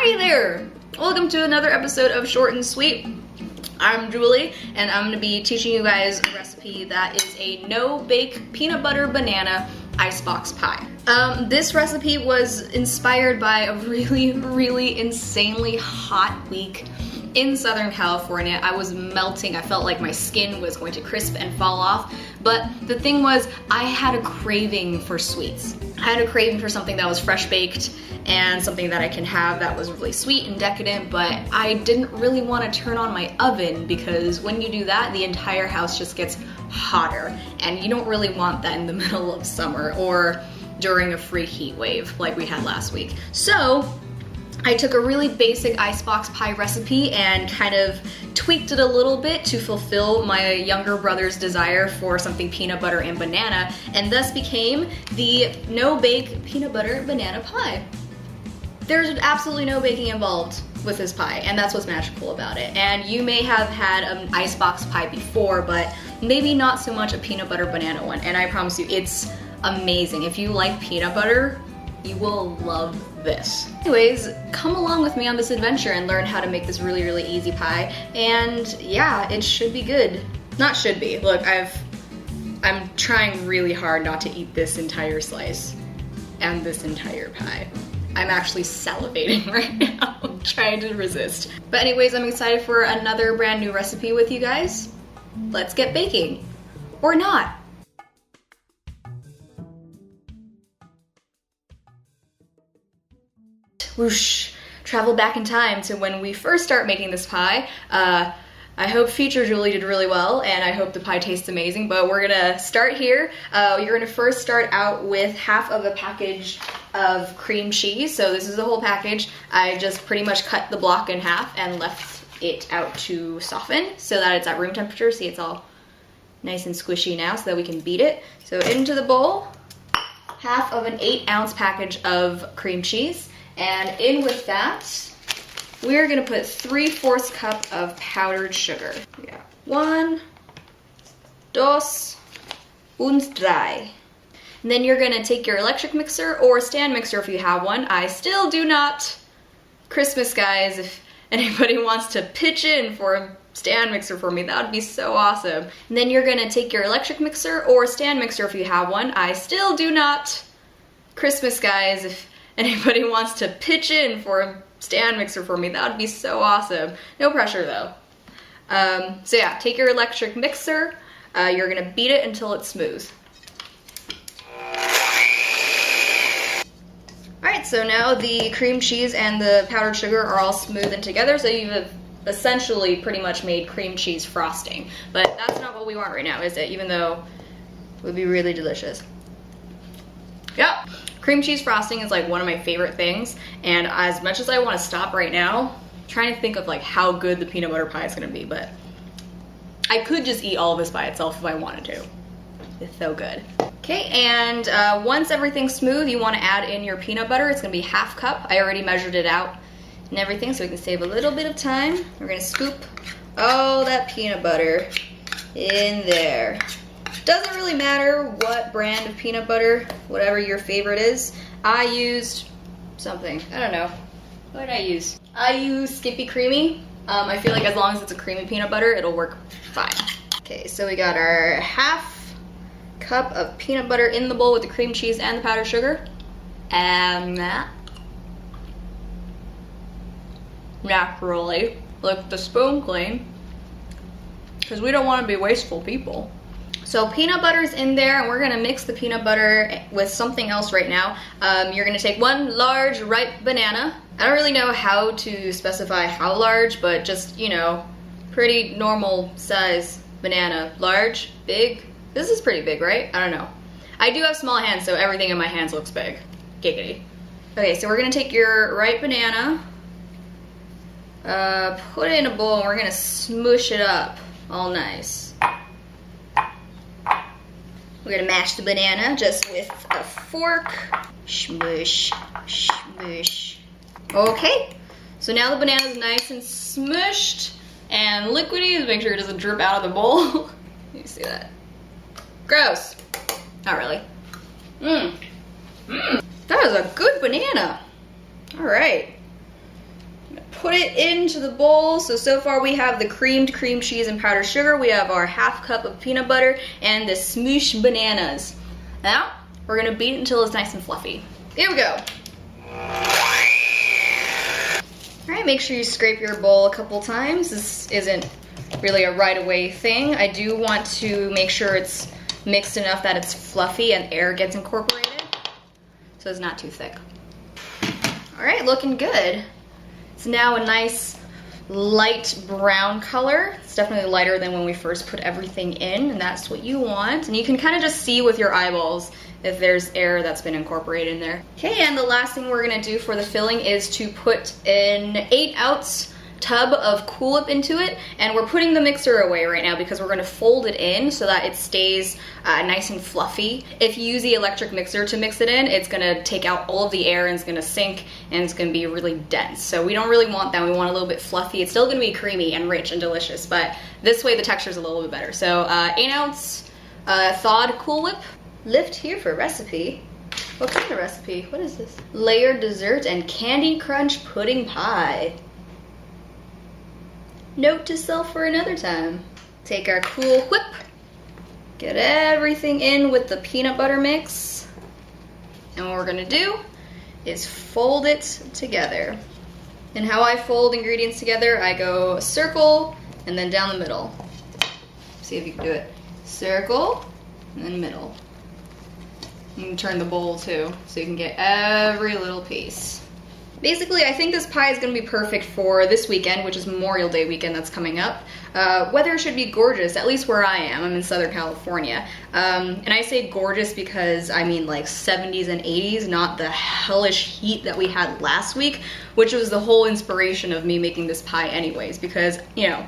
Hi there! Welcome to another episode of Short and Sweet. I'm Julie, and I'm going to be teaching you guys a recipe that is a no-bake peanut butter banana icebox pie. This recipe was inspired by a really insanely hot week in Southern California. I was melting. I felt like my skin was going to crisp and fall off. But the thing was, I had a craving for sweets. I had a craving for something that was fresh baked and something that I can have that was really sweet and decadent, but I didn't really want to turn on my oven because when you do that, the entire house just gets hotter, and you don't really want that in the middle of summer or during a free heat wave like we had last week. So I took a really basic icebox pie recipe and kind of tweaked it a little bit to fulfill my younger brother's desire for something peanut butter and banana, and thus became the no-bake peanut butter banana pie. There's absolutely no baking involved with this pie, and that's what's magical about it. And you may have had an icebox pie before, but maybe not so much a peanut butter banana one, and I promise you, it's amazing. If you like peanut butter, you will love this. Anyways, come along with me on this adventure and learn how to make this really easy pie. And yeah, it should be good. Not should be. Look, I'm trying really hard not to eat this entire slice and this entire pie. I'm actually salivating right now, trying to resist. But anyways, I'm excited for another brand new recipe with you guys. Let's get baking. Or not. Whoosh, travel back in time to when we first start making this pie. I hope future Julie did really well, and I hope the pie tastes amazing, but we're gonna start here. You're gonna first start out with half of a package of cream cheese. So this is the whole package. I just pretty much cut the block in half and left it out to soften so that it's at room temperature. See, it's all nice and squishy now so that we can beat it. So into the bowl, half of an 8-ounce package of cream cheese. And in with that, we're gonna put 3/4 cup of powdered sugar. We got 1, 2, und 3. And then you're gonna take your electric mixer or stand mixer if you have one. I still do not. Christmas, guys, if anybody wants to pitch in for a stand mixer for me, that would be so awesome. And then you're gonna take your electric mixer or stand mixer if you have one. I still do not. Christmas, guys, if anybody wants to pitch in for a stand mixer for me, that would be so awesome. No pressure though. So yeah, take your electric mixer. You're gonna beat it until it's smooth. Alright, so now the cream cheese and the powdered sugar are all smoothened together, so you've essentially pretty much made cream cheese frosting. But that's not what we want right now, is it? Even though it would be really delicious. Yep. Cream cheese frosting is like one of my favorite things, and as much as I want to stop right now, I'm trying to think of like how good the peanut butter pie is going to be, but I could just eat all of this by itself if I wanted to. It's so good. Okay, and once everything's smooth, you want to add in your peanut butter. It's going to be 1/2 cup. I already measured it out and everything, so we can save a little bit of time. We're going to scoop all that peanut butter in there. Doesn't really matter what brand of peanut butter, whatever your favorite is. I used something, I don't know. What did I use? I used Skippy Creamy. I feel like as long as it's a creamy peanut butter, it'll work fine. Okay, so we got our 1/2 cup of peanut butter in the bowl with the cream cheese and the powdered sugar. And that, naturally, lift the spoon clean, because we don't want to be wasteful people. So peanut butter's in there, and we're gonna mix the peanut butter with something else right now. You're gonna take 1 large ripe banana. I don't really know how to specify how large, but just, you know, pretty normal size banana. Large, big. This is pretty big, right? I don't know. I do have small hands, so everything in my hands looks big. Giggity. Okay, so we're gonna take your ripe banana, put it in a bowl, and we're gonna smoosh it up all nice. We're gonna mash the banana just with a fork. Smush, smush. Okay, so now the banana is nice and smushed and liquidy. Make sure it doesn't drip out of the bowl. You see that? Gross. Not really. That is a good banana. All right. Put it into the bowl. So far we have the creamed cream cheese and powdered sugar. We have our half cup of peanut butter and the smoosh bananas. Now, we're gonna beat it until it's nice and fluffy. Here we go. All right, make sure you scrape your bowl a couple times. This isn't really a right away thing. I do want to make sure it's mixed enough that it's fluffy and air gets incorporated, so it's not too thick. All right, looking good. It's now a nice light brown color. It's definitely lighter than when we first put everything in, and that's what you want. And you can kind of just see with your eyeballs if there's air that's been incorporated in there. Okay, and the last thing we're gonna do for the filling is to put an 8-ounce tub of Cool Whip into it, and we're putting the mixer away right now because we're going to fold it in so that it stays nice and fluffy. If you use the electric mixer to mix it in, it's going to take out all of the air and it's going to sink and it's going to be really dense. So we don't really want that. We want a little bit fluffy. It's still going to be creamy and rich and delicious, but this way the texture is a little bit better. So 8-ounce thawed Cool Whip. Lift here for recipe. What kind of recipe? What is this? Layered dessert and candy crunch pudding pie. Note to self for another time. Take our Cool Whip, get everything in with the peanut butter mix, and what we're gonna do is fold it together. And how I fold ingredients together, I go circle and then down the middle. See if you can do it. Circle and then middle. You can turn the bowl too, so you can get every little piece. Basically, I think this pie is going to be perfect for this weekend, which is Memorial Day weekend that's coming up. Weather should be gorgeous, at least where I am. I'm in Southern California. And I say gorgeous because I mean like 70s and 80s, not the hellish heat that we had last week, which was the whole inspiration of me making this pie anyways, because, you know,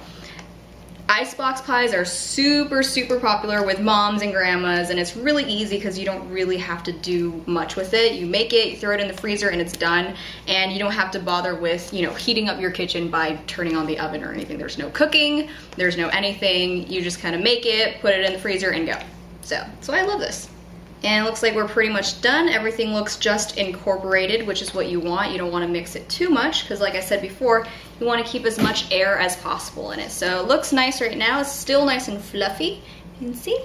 icebox pies are super, super popular with moms and grandmas, and it's really easy because you don't really have to do much with it. You make it, you throw it in the freezer, and it's done, and you don't have to bother with, you know, heating up your kitchen by turning on the oven or anything. There's no cooking, there's no anything. You just kind of make it, put it in the freezer, and go. So I love this. And it looks like we're pretty much done. Everything looks just incorporated, which is what you want. You don't want to mix it too much because, like I said before, you want to keep as much air as possible in it. So it looks nice right now. It's still nice and fluffy. You can see.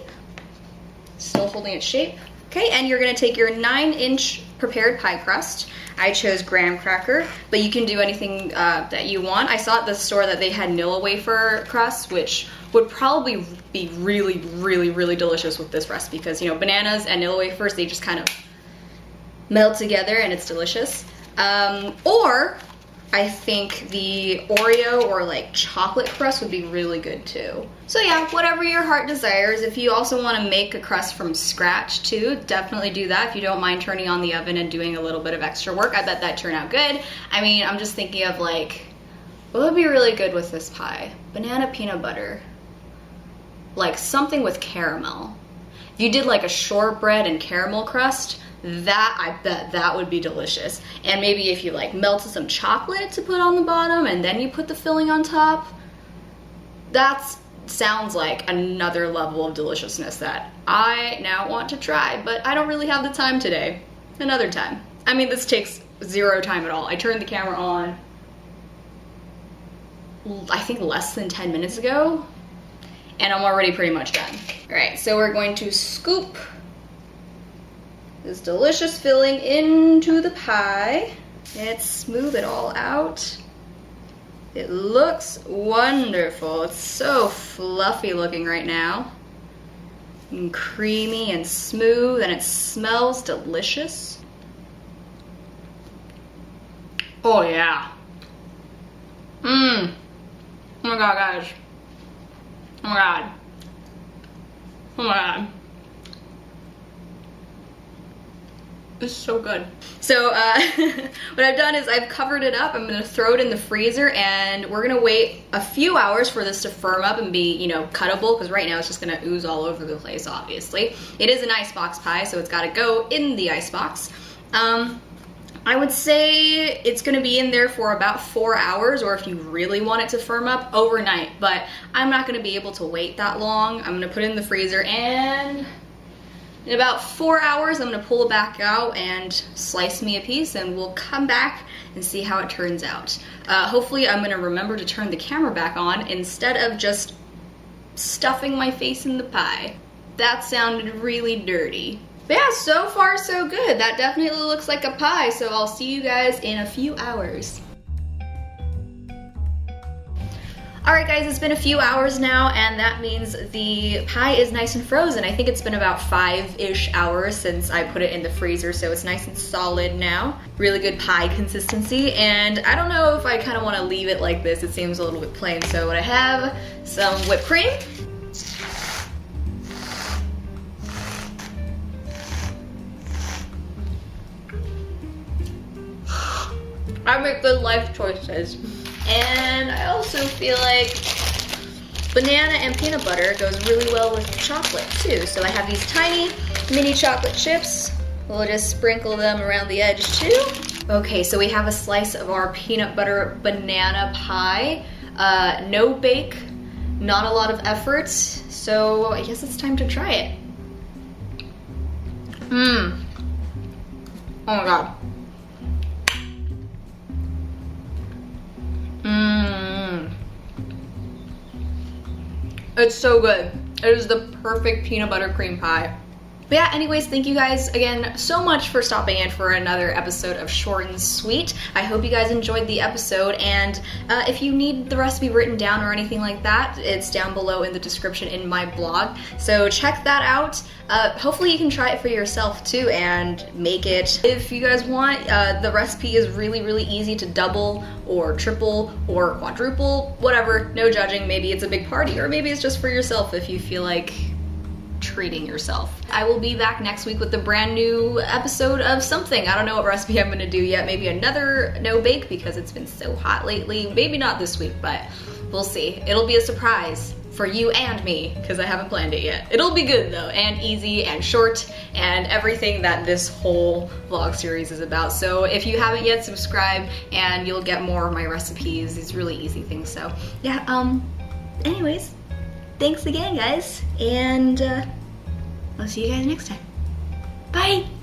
Still holding its shape. Okay, and you're going to take your 9-inch prepared pie crust. I chose graham cracker, but you can do anything that you want. I saw at the store that they had Nilla wafer crust, which would probably be really, really, really delicious with this recipe because, you know, bananas and Nilla wafers, they just kind of melt together and it's delicious. Or I think the Oreo or like chocolate crust would be really good too. So yeah, whatever your heart desires. If you also want to make a crust from scratch too, definitely do that. If you don't mind turning on the oven and doing a little bit of extra work, I bet that'd turn out good. I mean, I'm just thinking of like, what would be really good with this pie? Banana peanut butter. Like something with caramel. If you did like a shortbread and caramel crust, that, I bet that would be delicious. And maybe if you like melted some chocolate to put on the bottom and then you put the filling on top, that sounds like another level of deliciousness that I now want to try, but I don't really have the time today. Another time. I mean, this takes zero time at all. I turned the camera on, I think less than 10 minutes ago, and I'm already pretty much done. All right, so we're going to scoop this delicious filling into the pie. Let's smooth it all out. It looks wonderful. It's so fluffy looking right now. And creamy and smooth, and it smells delicious. Oh yeah. Oh my god, guys. Oh my god. Oh my god. It's so good. So what I've done is I've covered it up. I'm gonna throw it in the freezer and we're gonna wait a few hours for this to firm up and be, you know, cuttable, because right now it's just gonna ooze all over the place, obviously. It is an icebox pie, so it's gotta go in the icebox. I would say it's gonna be in there for about 4 hours, or if you really want it to firm up, overnight, but I'm not gonna be able to wait that long. I'm gonna put it in the freezer, and in about 4 hours, I'm gonna pull it back out and slice me a piece, and we'll come back and see how it turns out. Hopefully I'm gonna remember to turn the camera back on instead of just stuffing my face in the pie. That sounded really dirty. But yeah, so far so good. That definitely looks like a pie, so I'll see you guys in a few hours. Alright guys, it's been a few hours now, and that means the pie is nice and frozen. I think it's been about 5-ish hours since I put it in the freezer, so it's nice and solid now. Really good pie consistency, and I don't know if I kind of want to leave it like this. It seems a little bit plain, so what I have, some whipped cream. I make good life choices. And I also feel like banana and peanut butter goes really well with chocolate too. So I have these tiny mini chocolate chips. We'll just sprinkle them around the edge too. Okay, so we have a slice of our peanut butter banana pie. No bake, not a lot of effort. So I guess it's time to try it. Oh my god. It's so good. It is the perfect peanut butter cream pie. But yeah, anyways, thank you guys again so much for stopping in for another episode of Short and Sweet. I hope you guys enjoyed the episode, and if you need the recipe written down or anything like that, it's down below in the description in my blog. So check that out. Hopefully you can try it for yourself too and make it. If you guys want, the recipe is really, really easy to double or triple or quadruple, whatever, no judging. Maybe it's a big party, or maybe it's just for yourself if you feel like treating yourself. I will be back next week with a brand new episode of something. I don't know what recipe I'm gonna do yet. Maybe another no bake because it's been so hot lately. Maybe not this week, but we'll see. It'll be a surprise for you and me because I haven't planned it yet. It'll be good though, and easy and short and everything that this whole vlog series is about. So if you haven't yet, subscribe and you'll get more of my recipes, these really easy things. So yeah, anyways, thanks again guys, and I'll see you guys next time. Bye!